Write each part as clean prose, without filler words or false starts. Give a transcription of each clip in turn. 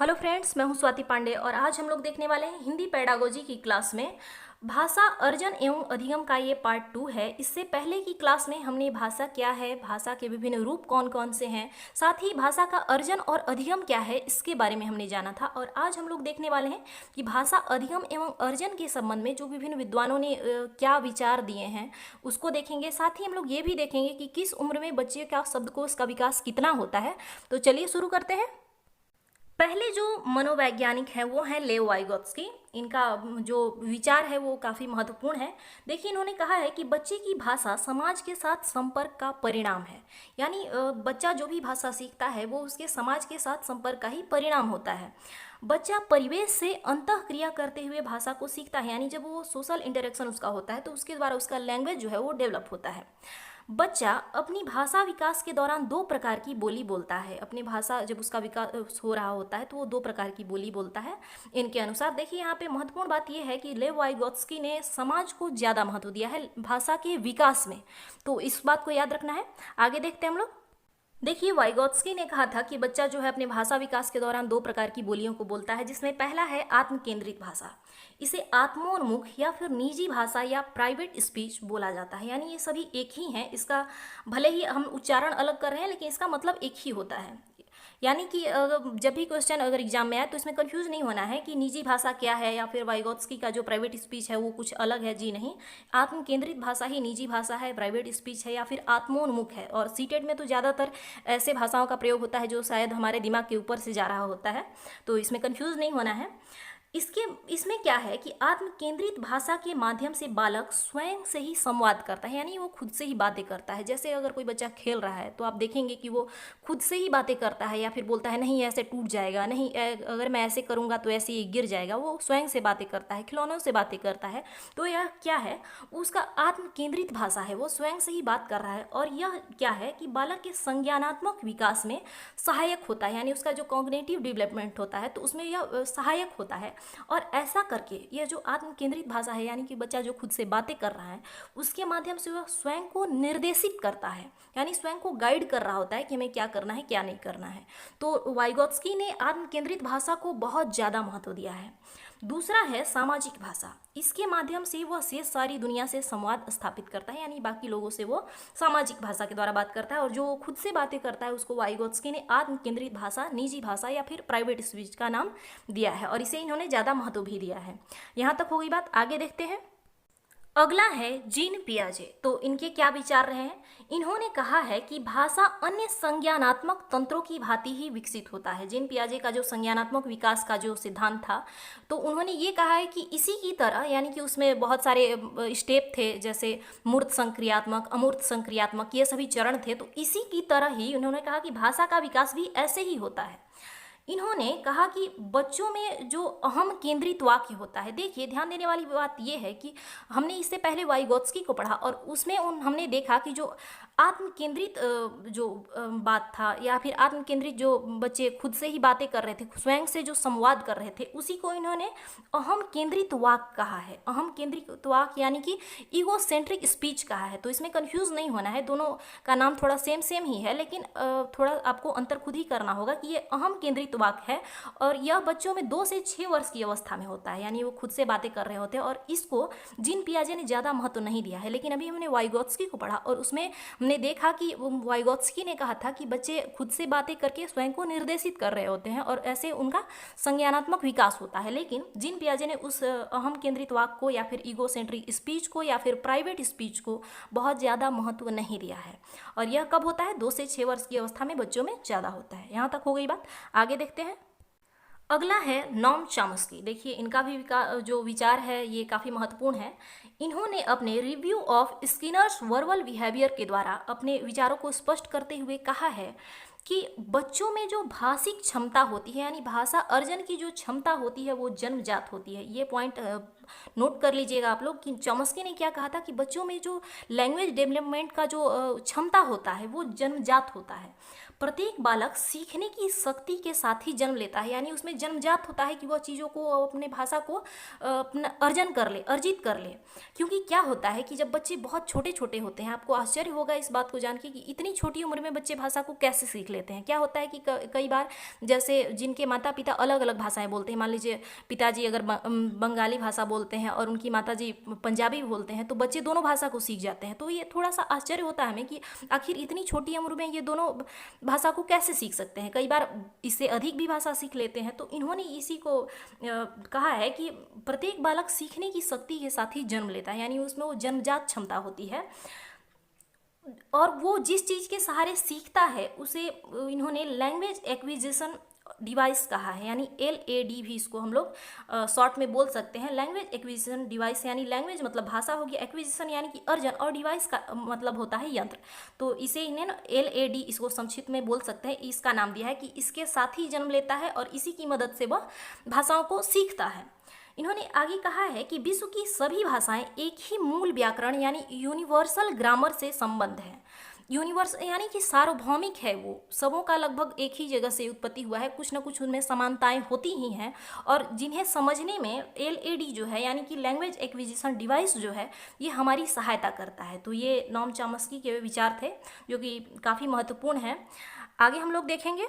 Hello friends, मैं हूं स्वाति पांडे और आज हम लोग देखने वाले हैं हिंदी पेडागोजी की क्लास में भाषा अर्जन एवं अधिगम का ये पार्ट 2 है। इससे पहले की क्लास में हमने भाषा क्या है, भाषा के विभिन्न रूप कौन कौन से हैं, साथ ही भाषा का अर्जन और अधिगम क्या है इसके बारे में हमने जाना था। और आज हम लोग देखने वाले हैं कि भाषा अधिगम एवं अर्जन के संबंध में जो विभिन्न विद्वानों ने क्या विचार दिए हैं उसको देखेंगे। साथ ही हम लोग ये भी देखेंगे कि किस उम्र में बच्चे का शब्दकोश का विकास कितना होता है। तो चलिए शुरू करते हैं। पहले जो मनोवैज्ञानिक हैं वो हैं लेव वाइगोत्स्की। इनका जो विचार है वो काफ़ी महत्वपूर्ण है। देखिए, इन्होंने कहा है कि बच्चे की भाषा समाज के साथ संपर्क का परिणाम है। यानी बच्चा जो भी भाषा सीखता है वो उसके समाज के साथ संपर्क का ही परिणाम होता है। बच्चा परिवेश से अंतःक्रिया करते हुए भाषा को सीखता है, यानी जब वो सोशल इंटरेक्शन उसका होता है तो उसके द्वारा उसका लैंग्वेज जो है वो डेवलप होता है। बच्चा अपनी भाषा विकास के दौरान दो प्रकार की बोली बोलता है। अपनी भाषा जब उसका विकास हो रहा होता है तो वो दो प्रकार की बोली बोलता है। इनके अनुसार देखिए, यहाँ पे महत्वपूर्ण बात यह है कि लेव वाइगोत्स्की ने समाज को ज़्यादा महत्व दिया है भाषा के विकास में, तो इस बात को याद रखना है। आगे देखते हैं हम लोग। देखिए, वाइगोत्स्की ने कहा था कि बच्चा जो है अपने भाषा विकास के दौरान दो प्रकार की बोलियों को बोलता है, जिसमें पहला है आत्म केंद्रित भाषा। इसे आत्मोन्मुख या फिर निजी भाषा या प्राइवेट स्पीच बोला जाता है। यानी ये सभी एक ही हैं, इसका भले ही हम उच्चारण अलग कर रहे हैं लेकिन इसका मतलब एक ही होता है। यानी कि जब भी क्वेश्चन अगर एग्जाम में आए तो इसमें कंफ्यूज नहीं होना है कि निजी भाषा क्या है या फिर वाइगोत्स्की का जो प्राइवेट स्पीच है वो कुछ अलग है। जी नहीं, आत्म केंद्रित भाषा ही निजी भाषा है, प्राइवेट स्पीच है या फिर आत्मोन्मुख है। और सीटेट में तो ज़्यादातर ऐसे भाषाओं का प्रयोग होता है जो शायद हमारे दिमाग के ऊपर से जा रहा होता है, तो इसमें कंफ्यूज नहीं होना है। इसमें क्या है कि आत्म केंद्रित भाषा के माध्यम से बालक स्वयं से ही संवाद करता है, यानी वो खुद से ही बातें करता है। जैसे अगर कोई बच्चा खेल रहा है तो आप देखेंगे कि वो खुद से ही बातें करता है, या फिर बोलता है नहीं ऐसे टूट जाएगा, नहीं अगर मैं ऐसे करूँगा तो ऐसे ही गिर जाएगा। वो स्वयं से बातें करता है, खिलौनों से बातें करता है। तो यह क्या है, उसका आत्म केंद्रित भाषा है, वो स्वयं से ही बात कर रहा है। और यह क्या है कि बालक के संज्ञानात्मक विकास में सहायक होता है, यानी उसका जो कॉग्निटिव डेवलपमेंट होता है तो उसमें यह सहायक होता है। और ऐसा करके यह जो आत्म केंद्रित भाषा है, यानी कि बच्चा जो खुद से बातें कर रहा है उसके माध्यम से वह स्वयं को निर्देशित करता है, यानी स्वयं को गाइड कर रहा होता है कि हमें क्या करना है क्या नहीं करना है। तो वाइगोत्स्की ने आत्म केंद्रित भाषा को बहुत ज़्यादा महत्व दिया है। दूसरा है सामाजिक भाषा। इसके माध्यम से वह शेष सारी दुनिया से संवाद स्थापित करता है, यानी बाकी लोगों से वो सामाजिक भाषा के द्वारा बात करता है। और जो खुद से बातें करता है उसको वाइगोत्स्की ने आत्म केंद्रित भाषा, निजी भाषा या फिर प्राइवेट स्पीच का नाम दिया है, और इसे इन्होंने ज़्यादा महत्व भी दिया है। यहाँ तक हो गई बात, आगे देखते हैं। अगला है जीन पियाजे। तो इनके क्या विचार रहे हैं। इन्होंने कहा है कि भाषा अन्य संज्ञानात्मक तंत्रों की भांति ही विकसित होता है। जीन पियाजे का जो संज्ञानात्मक विकास का जो सिद्धांत था, तो उन्होंने ये कहा है कि इसी की तरह, यानी कि उसमें बहुत सारे स्टेप थे, जैसे मूर्त संक्रियात्मक, अमूर्त संक्रियात्मक, ये सभी चरण थे। तो इसी की तरह ही उन्होंने कहा कि भाषा का विकास भी ऐसे ही होता है। इन्होंने कहा कि बच्चों में जो अहम केंद्रित वाक्य होता है, देखिए ध्यान देने वाली बात यह है कि हमने इससे पहले वाइगोत्स्की को पढ़ा और उसमें हमने देखा कि जो आत्म केंद्रित बात था, या फिर आत्म केंद्रित जो बच्चे खुद से ही बातें कर रहे थे, स्वयं से जो संवाद कर रहे थे, उसी को इन्होंने अहम केंद्रित वाक्य कहा है। अहम केंद्रित वाक्य यानी कि ईगोसेंट्रिक स्पीच कहा है। तो इसमें कंफ्यूज नहीं होना है, दोनों का नाम थोड़ा सेम सेम ही है, लेकिन थोड़ा आपको अंतर खुद ही करना होगा कि ये अहम केंद्रित वाक्य है और यह बच्चों में 2 से 6 वर्ष की अवस्था में होता है, यानी वो खुद से बातें कर रहे होते हैं। और इसको जीन पियाजे ने ज़्यादा महत्व नहीं दिया है। लेकिन अभी हमने वाइगोत्स्की को पढ़ा और उसमें हमने देखा कि वाइगोत्स्की ने कहा था कि बच्चे खुद से बातें करके स्वयं को निर्देशित कर रहे होते हैं और ऐसे उनका संज्ञानात्मक विकास होता है। लेकिन जीन पियाजे ने उस अहम केंद्रित वाक्य को या फिर ईगोसेंट्रिक स्पीच को या फिर प्राइवेट स्पीच को बहुत ज़्यादा महत्व नहीं दिया है। और यह कब होता है, 2 से 6 वर्ष की अवस्था में बच्चों में ज़्यादा होता है। यहाँ तक हो गई बात, आगे देखते हैं। अगला है नॉम चॉम्स्की। देखिए, इनका भी जो विचार है ये काफ़ी महत्वपूर्ण है। इन्होंने अपने review of Skinner's verbal behaviour के द्वारा अपने विचारों को स्पष्ट करते हुए कहा है कि बच्चों में जो भाषिक क्षमता होती है, यानी भाषा अर्जन की जो क्षमता होती है वो जन्मजात होती है। ये पॉइंट नोट कर लीजिएगा आप लोग कि चॉम्स्की ने क्या कहा था कि बच्चों में जो लैंग्वेज डेवलपमेंट का जो क्षमता होता है वो जन्मजात होता है, प्रत्येक बालक सीखने की शक्ति के साथ ही जन्म लेता है, यानी उसमें जन्मजात होता है कि वह चीज़ों को, अपने भाषा को अपना अर्जित कर ले। क्योंकि क्या होता है कि जब बच्चे बहुत छोटे छोटे होते हैं, आपको आश्चर्य होगा इस बात को जान के कि इतनी छोटी उम्र में बच्चे भाषा को कैसे सीख लेते हैं। क्या होता है कि कई बार जैसे जिनके माता पिता अलग अलग भाषाएं बोलते हैं, मान लीजिए पिताजी अगर बंगाली भाषा बोलते हैं और उनकी माताजी पंजाबी बोलते हैं, तो बच्चे दोनों भाषा को सीख जाते हैं। तो ये थोड़ा सा आश्चर्य होता है हमें कि आखिर इतनी छोटी उम्र में ये दोनों भाषा को कैसे सीख सकते हैं। कई बार इससे अधिक भी भाषा सीख लेते हैं। तो इन्होंने इसी को कहा है कि प्रत्येक बालक सीखने की शक्ति के साथ ही जन्म लेता है, यानी उसमें वो जन्मजात क्षमता होती है और वो जिस चीज़ के सहारे सीखता है उसे इन्होंने लैंग्वेज एक्विजिशन डिवाइस कहा है, यानी LAD भी इसको हम लोग शॉर्ट में बोल सकते हैं। लैंग्वेज एक्विजिशन डिवाइस, यानी लैंग्वेज मतलब भाषा होगी, एक्विजिशन यानी कि अर्जन, और डिवाइस का मतलब होता है यंत्र। तो इसे इन्हें ना LAD इसको संक्षिप्त में बोल सकते हैं। इसका नाम दिया है कि इसके साथ ही जन्म लेता है और इसी की मदद से वह भाषाओं को सीखता है। इन्होंने आगे कहा है कि विश्व की सभी भाषाएं एक ही मूल व्याकरण यानी यूनिवर्सल ग्रामर से संबंध है। यूनिवर्स यानी कि सार्वभौमिक है, वो सबों का लगभग एक ही जगह से उत्पत्ति हुआ है, कुछ ना कुछ उनमें समानताएं होती ही हैं और जिन्हें समझने में LAD जो है यानी कि लैंग्वेज एक्विजिशन डिवाइस जो है ये हमारी सहायता करता है। तो ये नोम चॉम्स्की के विचार थे जो कि काफ़ी महत्वपूर्ण हैं। आगे हम लोग देखेंगे।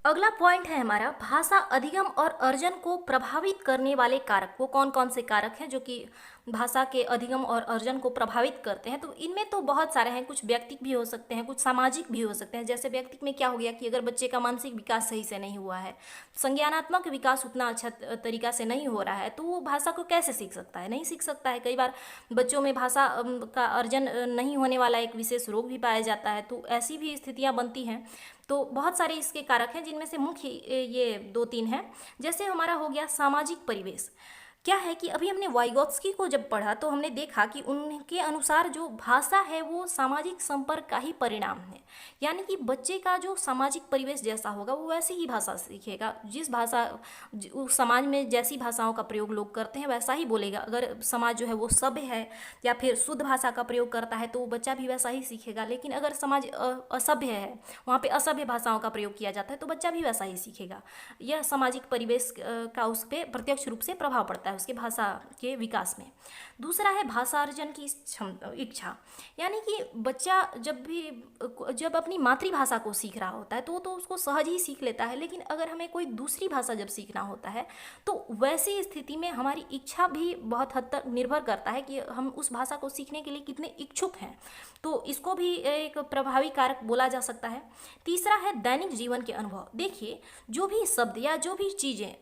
अगला पॉइंट है हमारा भाषा अधिगम और अर्जन को प्रभावित करने वाले कारक। वो कौन कौन से कारक हैं जो कि भाषा के अधिगम और अर्जन को प्रभावित करते हैं? तो इनमें तो बहुत सारे हैं, कुछ व्यक्तिक भी हो सकते हैं, कुछ सामाजिक भी हो सकते हैं। जैसे व्यक्तिक में क्या हो गया कि अगर बच्चे का मानसिक विकास सही से नहीं हुआ है, संज्ञानात्मक विकास उतना अच्छा तरीका से नहीं हो रहा है, तो वो भाषा को कैसे सीख सकता है? नहीं सीख सकता है। कई बार बच्चों में भाषा का अर्जन नहीं होने वाला एक विशेष रोग भी पाया जाता है, तो ऐसी भी स्थितियाँ बनती हैं। तो बहुत सारे इसके कारक हैं जिनमें से मुख्य ये 2-3 हैं। जैसे हमारा हो गया सामाजिक परिवेश। क्या है कि अभी हमने वाइगोत्स्की को जब पढ़ा तो हमने देखा कि उनके अनुसार जो भाषा है वो सामाजिक संपर्क का ही परिणाम है, यानी कि बच्चे का जो सामाजिक परिवेश जैसा होगा वो वैसी ही भाषा सीखेगा। जिस भाषा उस समाज में जैसी भाषाओं का प्रयोग लोग करते हैं वैसा ही बोलेगा। अगर समाज जो है वो सभ्य है या फिर शुद्ध भाषा का प्रयोग करता है तो वो बच्चा भी वैसा ही सीखेगा। लेकिन अगर समाज असभ्य है, वहाँ पे असभ्य भाषाओं का प्रयोग किया जाता है, तो बच्चा भी वैसा ही सीखेगा। यह सामाजिक परिवेश का उस पर प्रत्यक्ष रूप से प्रभाव पड़ता है उसके भाषा के विकास में। दूसरा है भाषा अर्जन की इच्छा, यानी कि बच्चा जब अपनी मातृभाषा को सीख रहा होता है तो उसको सहज ही सीख लेता है। लेकिन अगर हमें कोई दूसरी भाषा जब सीखना होता है तो वैसी स्थिति में हमारी इच्छा भी बहुत हद तक निर्भर करता है कि हम उस भाषा को सीखने के लिए कितने इच्छुक हैं। तो इसको भी एक प्रभावी कारक बोला जा सकता है। तीसरा है दैनिक जीवन के अनुभव। देखिए, जो भी शब्द या जो भी चीज़ें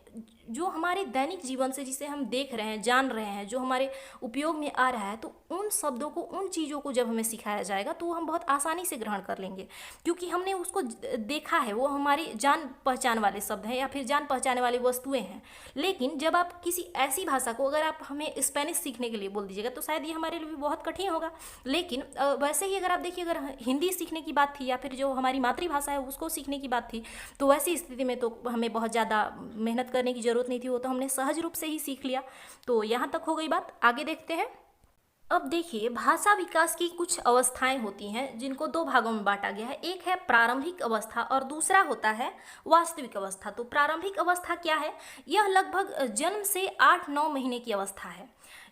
जो हमारे दैनिक जीवन से जिसे हम देख रहे हैं, जान रहे हैं, जो हमारे उपयोग में आ रहा है, तो उन शब्दों को, उन चीज़ों को जब हमें सिखाया जाएगा तो हम बहुत आसानी से ग्रहण कर लेंगे, क्योंकि हमने उसको देखा है। वो हमारी जान पहचान वाले शब्द हैं या फिर जान पहचाने वाली वस्तुएं हैं। लेकिन जब आप किसी ऐसी भाषा को, अगर आप हमें स्पेनिश सीखने के लिए बोल दीजिएगा तो शायद ये हमारे लिए भी बहुत कठिन होगा। लेकिन वैसे ही अगर आप देखिए, अगर हिंदी सीखने की बात थी या फिर जो हमारी मातृभाषा है उसको सीखने की बात थी, तो वैसी स्थिति में तो हमें बहुत ज़्यादा मेहनत करने की जरूरत नहीं थी, वो तो हमने सहज रूप से ही सीख लिया। तो यहाँ तक हो गई बात। आगे देखते हैं। अब देखिए, भाषा विकास की कुछ अवस्थाएं होती हैं जिनको 2 भागों में बांटा गया है। एक है प्रारंभिक अवस्था और दूसरा होता है वास्तविक अवस्था। तो प्रारंभिक अवस्था क्या है? यह लगभग जन्म से 8-9 महीने की अवस्था है।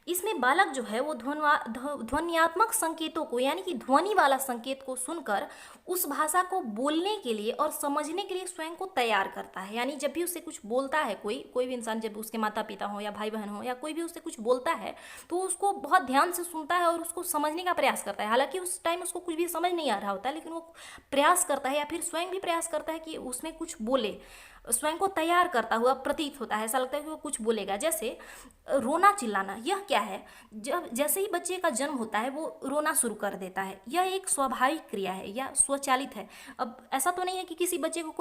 इसमें बालक जो है वो ध्वन्यात्मक संकेतों को, यानी कि ध्वनि वाला संकेत को सुनकर उस भाषा को बोलने के लिए और समझने के लिए स्वयं को तैयार करता है। यानी जब भी उससे कुछ बोलता है कोई भी इंसान, जब उसके माता पिता हो या भाई बहन हो या कोई भी उससे कुछ बोलता है तो उसको बहुत ध्यान से सुनता है और उसको समझने का प्रयास करता है। हालांकि उस टाइम उसको कुछ भी समझ नहीं आ रहा होता है, लेकिन वो प्रयास करता है या फिर स्वयं भी प्रयास करता है कि उसमें कुछ बोले, स्वयं को तैयार करता हुआ प्रतीत होता है। ऐसा लगता है कि वो कुछ बोलेगा। जैसे रोना चिल्लाना, यह क्या है? जैसे ही बच्चे का जन्म होता है वो रोना शुरू कर देता है। यह एक स्वाभाविक क्रिया है या स्वचालित है। अब ऐसा तो नहीं है कि किसी बच्चे को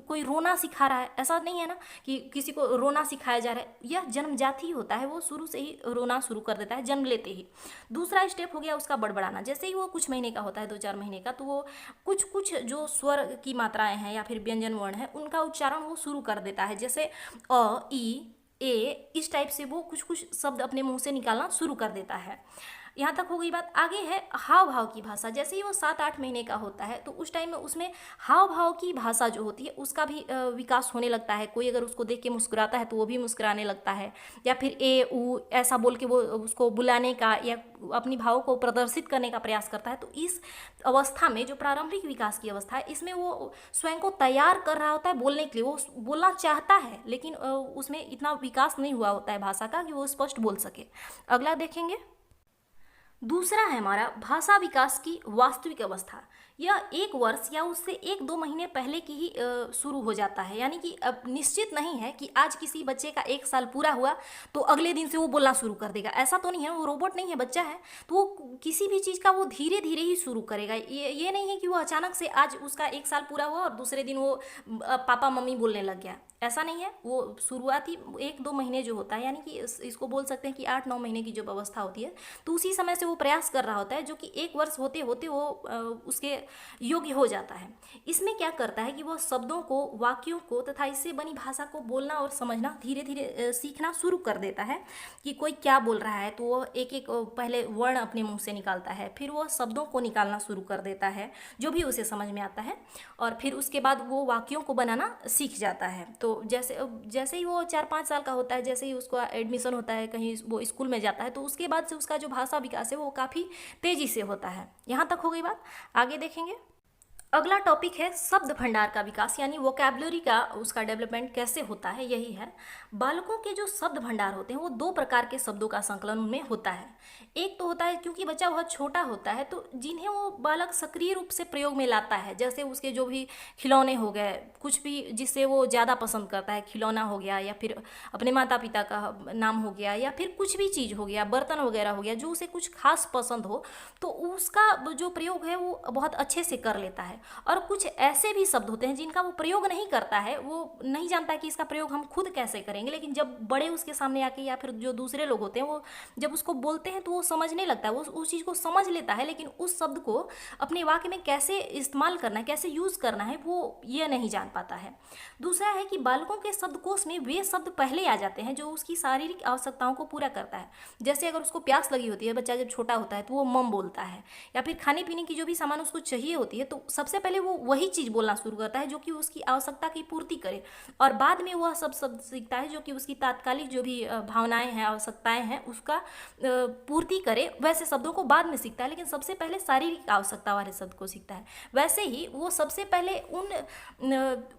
कोई रोना सिखा रहा है, ऐसा नहीं है ना कि किसी को रोना सिखाया जा रहा है। यह जन्मजात ही होता है, वो शुरू से ही रोना शुरू कर देता है जन्म लेते ही। दूसरा स्टेप हो गया उसका बड़बड़ाना। जैसे ही वो कुछ महीने का होता है, 2-4 महीने का, तो वो कुछ जो स्वर की मात्राएं हैं या फिर व्यंजन वर्ण है उनका उच्चारण वो शुरू कर देता है। जैसे अ, ई, ए, इस टाइप से वो कुछ शब्द अपने मुंह से निकालना शुरू कर देता है। यहाँ तक हो गई बात। आगे है हाव भाव की भाषा। जैसे ही वो 7-8 महीने का होता है तो उस टाइम में उसमें हाव भाव की भाषा जो होती है उसका भी विकास होने लगता है। कोई अगर उसको देख के मुस्कुराता है तो वो भी मुस्कुराने लगता है, या फिर ए ऊ ऐसा बोल के वो उसको बुलाने का या अपनी भावों को प्रदर्शित करने का प्रयास करता है। तो इस अवस्था में जो प्रारंभिक विकास की अवस्था है, इसमें वो स्वयं को तैयार कर रहा होता है बोलने के लिए। वो बोलना चाहता है लेकिन उसमें इतना विकास नहीं हुआ होता है भाषा का कि वो स्पष्ट बोल सके। अगला देखेंगे। दूसरा है हमारा भाषा विकास की वास्तविक अवस्था। यह 1 वर्ष या उससे 1-2 महीने पहले की ही शुरू हो जाता है। यानी कि अब निश्चित नहीं है कि आज किसी बच्चे का 1 साल पूरा हुआ तो अगले दिन से वो बोलना शुरू कर देगा, ऐसा तो नहीं है। वो रोबोट नहीं है, बच्चा है, तो वो किसी भी चीज़ का वो धीरे धीरे ही शुरू करेगा। ये नहीं है कि वो अचानक से आज उसका 1 साल पूरा हुआ और दूसरे दिन वो पापा मम्मी बोलने लग गया, ऐसा नहीं है। वो शुरुआती 1-2 महीने जो होता है, यानी कि इसको बोल सकते हैं कि 8-9 महीने की जब अवस्था होती है तो उसी समय से वो प्रयास कर रहा होता है, जो कि 1 वर्ष होते होते वो उसके योग्य हो जाता है। इसमें क्या करता है कि वो शब्दों को, वाक्यों को तथा इससे बनी भाषा को बोलना और समझना धीरे धीरे सीखना शुरू कर देता है। कि कोई क्या बोल रहा है तो वो एक एक पहले वर्ण अपने मुंह से निकालता है, फिर वो शब्दों को निकालना शुरू कर देता है जो भी उसे समझ में आता है, और फिर उसके बाद वो वाक्यों को बनाना सीख जाता है। तो जैसे जैसे ही वो 4-5 साल का होता है, जैसे ही उसका एडमिशन होता है, कहीं वो स्कूल में जाता है, तो उसके बाद से उसका जो भाषा विकास है वो काफ़ी तेज़ी से होता है। यहाँ तक हो गई बात। आगे देखेंगे। अगला टॉपिक है शब्द भंडार का विकास, यानी वोकैबुलरी का उसका डेवलपमेंट कैसे होता है, यही है। बालकों के जो शब्द भंडार होते हैं वो 2 प्रकार के शब्दों का संकलन उनमें होता है। एक तो होता है, क्योंकि बच्चा बहुत छोटा होता है तो जिन्हें वो बालक सक्रिय रूप से प्रयोग में लाता है, जैसे उसके जो भी खिलौने हो गए, कुछ भी जिससे वो ज़्यादा पसंद करता है, खिलौना हो गया या फिर अपने माता पिता का नाम हो गया या फिर कुछ भी चीज़ हो गया, बर्तन वगैरह हो गया, जो उसे कुछ खास पसंद हो, तो उसका जो प्रयोग है वो बहुत अच्छे से कर लेता है। और कुछ ऐसे भी शब्द होते हैं जिनका वो प्रयोग नहीं करता है, वो नहीं जानता कि इसका प्रयोग हम खुद कैसे करेंगे, लेकिन जब बड़े उसके सामने आके या फिर जो दूसरे लोग होते हैं वो जब उसको बोलते हैं तो वो समझने लगता है, वो उस चीज़ को समझ लेता है, लेकिन उस शब्द को अपने वाक्य में कैसे इस्तेमाल करना है, कैसे यूज़ करना है, वो ये नहीं जान पाता है। दूसरा है कि बालकों के शब्दकोश में वे शब्द पहले आ जाते हैं जो उसकी शारीरिक आवश्यकताओं को पूरा करता है। जैसे अगर उसको प्यास लगी होती है, बच्चा जब छोटा होता है तो वो मम बोलता है, या फिर खाने पीने की जो भी सामान उसको चाहिए होती है तो सबसे पहले वो वही चीज़ बोलना शुरू करता है जो कि उसकी आवश्यकता की पूर्ति करे, और बाद में वह सब शब्द सीखता है जो कि उसकी तात्कालिक जो भी भावनाएं हैं, आवश्यकताएं हैं, उसका पूर्ति करे। वैसे शब्दों को बाद में सीखता है, लेकिन सबसे पहले शारीरिक आवश्यकता वाले शब्द को सीखता है। वैसे ही वो सबसे पहले उन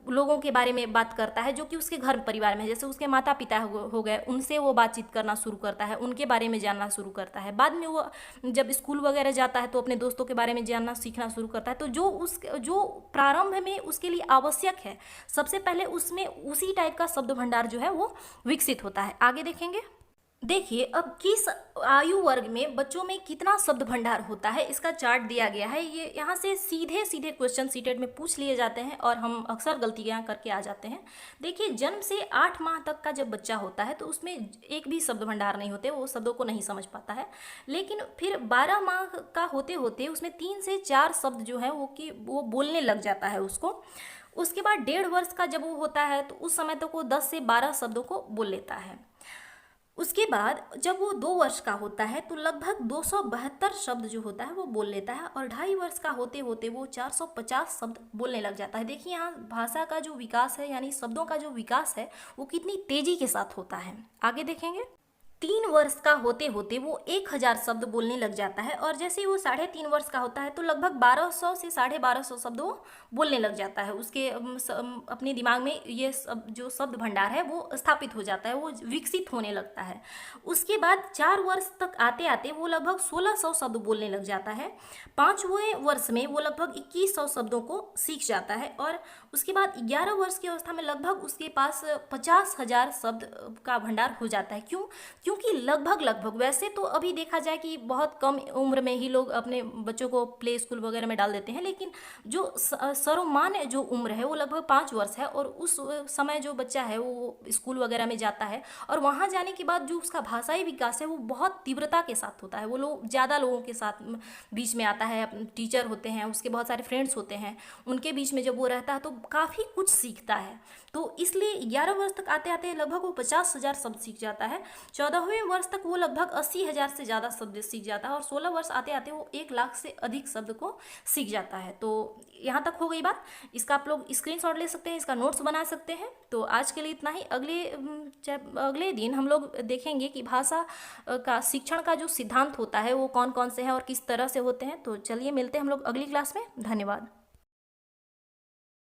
लोगों के बारे में बात करता है जो कि उसके घर परिवार में, जैसे उसके माता पिता हो गए, उनसे वो बातचीत करना शुरू करता है, उनके बारे में जानना शुरू करता है। बाद में वो जब स्कूल वगैरह जाता है तो अपने दोस्तों के बारे में जानना सीखना शुरू करता है। तो जो प्रारंभ में उसके लिए आवश्यक है, सबसे पहले उसमें उसी टाइप का शब्द भंडार जो है वो विकसित होता है। आगे देखेंगे। देखिए, अब किस आयु वर्ग में बच्चों में कितना शब्द भंडार होता है इसका चार्ट दिया गया है। ये यहाँ से सीधे सीधे क्वेश्चन सीटेट में पूछ लिए जाते हैं और हम अक्सर गलतियाँ करके आ जाते हैं। देखिए, जन्म से 8 माह तक का जब बच्चा होता है तो उसमें एक भी शब्द भंडार नहीं होते, वो शब्दों को नहीं समझ पाता है। लेकिन फिर 12 माह का होते होते उसमें 3 से 4 शब्द जो है वो बोलने लग जाता है उसको। उसके बाद 1.5 वर्ष का जब वो होता है तो उस समय तक वो 10 से 12 शब्दों को बोल लेता है। उसके बाद जब वो 2 वर्ष का होता है तो लगभग 272 शब्द जो होता है वो बोल लेता है, और 2.5 वर्ष का होते होते वो 450 शब्द बोलने लग जाता है। देखिए, यहाँ भाषा का जो विकास है, यानी शब्दों का जो विकास है, वो कितनी तेजी के साथ होता है। आगे देखेंगे। 3 वर्ष का होते होते वो 1000 शब्द बोलने लग जाता है, और जैसे ही वो 3.5 वर्ष का होता है तो लगभग 1200 से 1250 शब्द वो बोलने लग जाता है। उसके अपने दिमाग में ये जो शब्द भंडार है वो स्थापित हो जाता है, वो विकसित होने लगता है। उसके बाद 4 वर्ष तक आते आते वो लगभग 1600 शब्द बोलने लग जाता है। 5वें वर्ष में वो लगभग 2100 शब्दों को सीख जाता है, और उसके बाद 11 वर्ष की अवस्था में लगभग उसके पास 50,000 शब्द का भंडार हो जाता है। क्योंकि लगभग वैसे तो अभी देखा जाए कि बहुत कम उम्र में ही लोग अपने बच्चों को प्ले स्कूल वगैरह में डाल देते हैं, लेकिन जो सर्वमान्य जो उम्र है वो लगभग 5 वर्ष है, और उस समय जो बच्चा है वो स्कूल वगैरह में जाता है, और वहाँ जाने के बाद जो उसका भाषाई विकास है वो बहुत तीव्रता के साथ होता है। वो लोग ज़्यादा लोगों के साथ बीच में आता है, टीचर होते हैं, उसके बहुत सारे फ्रेंड्स होते हैं, उनके बीच में जब वो रहता है तो काफ़ी कुछ सीखता है। तो इसलिए 11 वर्ष तक आते आते लगभग वो 50,000 शब्द सीख जाता है। 14वें वर्ष तक वो लगभग 80,000 से ज़्यादा शब्द सीख जाता है और 16 वर्ष आते आते वो 1 लाख से अधिक शब्द को सीख जाता है। तो यहाँ तक हो गई बात। इसका आप लोग स्क्रीनशॉट ले सकते हैं, इसका नोट्स बना सकते हैं। तो आज के लिए इतना ही। अगले दिन हम लोग देखेंगे कि भाषा का शिक्षण का जो सिद्धांत होता है वो कौन कौन से हैं और किस तरह से होते हैं। तो चलिए मिलते हैं हम लोग अगली क्लास में। धन्यवाद।